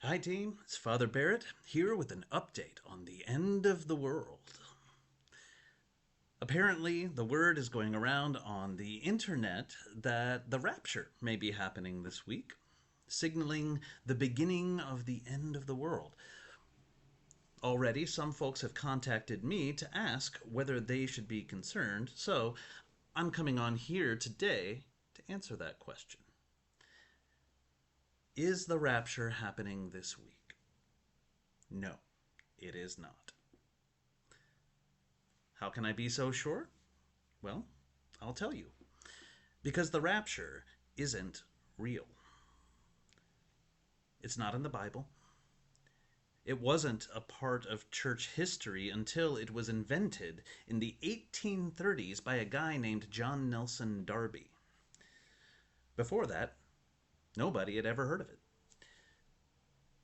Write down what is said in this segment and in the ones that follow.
Hi team, it's Father Barrett here with an update on the end of the world. Apparently, the word is going around on the internet that the rapture may be happening this week, signaling the beginning of the end of the world. Already, some folks have contacted me to ask whether they should be concerned, so I'm coming on here today to answer that question. Is the rapture happening this week? No, it is not. How can I be so sure? Well, I'll tell you. Because the rapture isn't real. It's not in the Bible. It wasn't a part of church history until it was invented in the 1830s by a guy named John Nelson Darby. Before that, nobody had ever heard of it.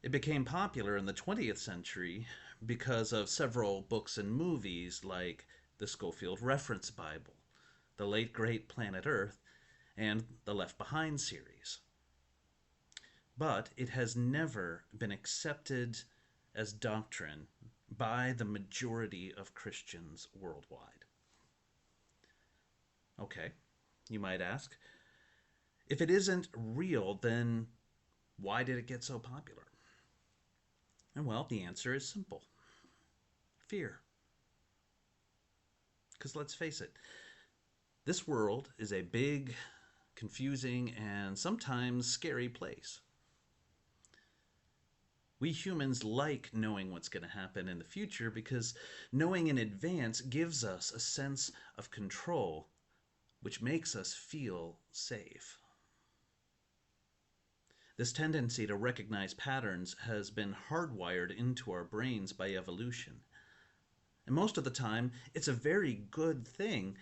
It became popular in the 20th century because of several books and movies like the Scofield Reference Bible, The Late Great Planet Earth, and the Left Behind series. But it has never been accepted as doctrine by the majority of Christians worldwide. Okay, you might ask, if it isn't real, then why did it get so popular? And well, the answer is simple. Fear. Because let's face it, this world is a big, confusing, and sometimes scary place. We humans like knowing what's going to happen in the future because knowing in advance gives us a sense of control, which makes us feel safe. This tendency to recognize patterns has been hardwired into our brains by evolution. And most of the time, it's a very good thing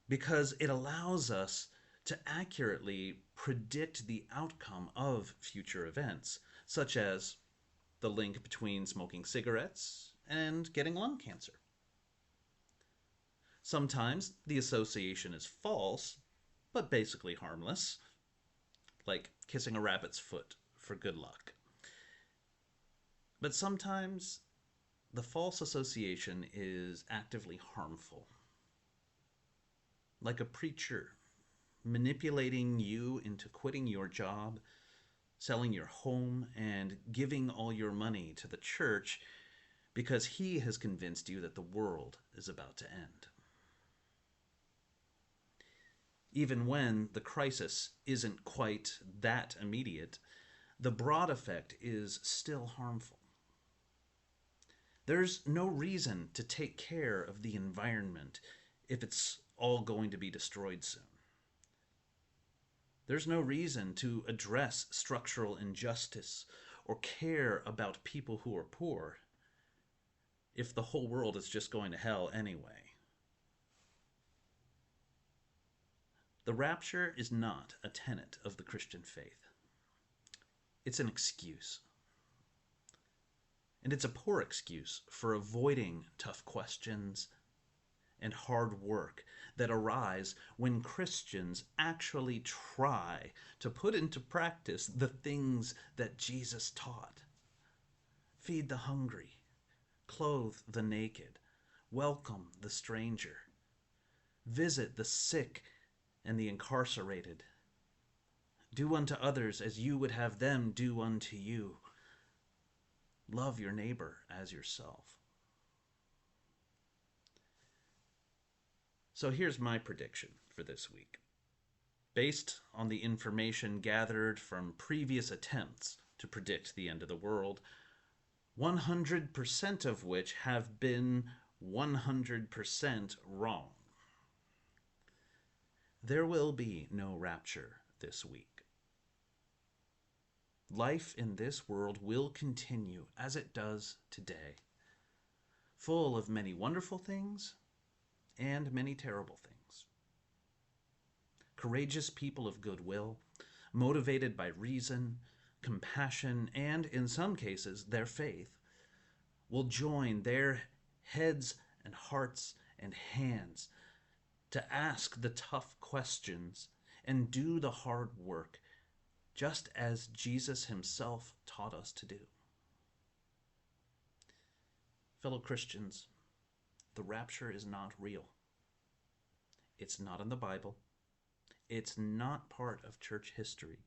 because it allows us to accurately predict the outcome of future events, such as the link between smoking cigarettes and getting lung cancer. Sometimes the association is false, but basically harmless, like kissing a rabbit's foot for good luck. But sometimes the false association is actively harmful, like a preacher manipulating you into quitting your job, selling your home, and giving all your money to the church because he has convinced you that the world is about to end. Even when the crisis isn't quite that immediate, the broad effect is still harmful. There's no reason to take care of the environment if it's all going to be destroyed soon. There's no reason to address structural injustice or care about people who are poor if the whole world is just going to hell anyway. The rapture is not a tenet of the Christian faith. It's an excuse. And it's a poor excuse for avoiding tough questions and hard work that arise when Christians actually try to put into practice the things that Jesus taught. Feed the hungry, clothe the naked, welcome the stranger, visit the sick and the incarcerated. Do unto others as you would have them do unto you. Love your neighbor as yourself. So here's my prediction for this week. Based on the information gathered from previous attempts to predict the end of the world, 100% of which have been 100% wrong. There will be no rapture this week. Life in this world will continue as it does today, full of many wonderful things and many terrible things. Courageous people of goodwill, motivated by reason, compassion, and in some cases, their faith, will join their heads and hearts and hands to ask the tough questions and do the hard work, just as Jesus himself taught. taught us to do. Fellow Christians, the rapture is not real. It's not in the Bible. It's not part of church history.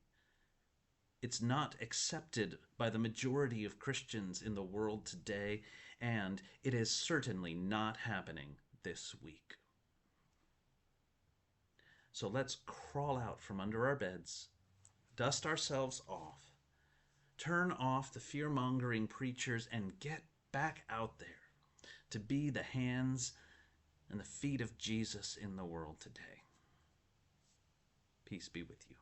It's not accepted by the majority of Christians in the world today, and it is certainly not happening this week. So let's crawl out from under our beds, dust ourselves off, turn off the fear-mongering preachers, and get back out there to be the hands and the feet of Jesus in the world today. Peace be with you.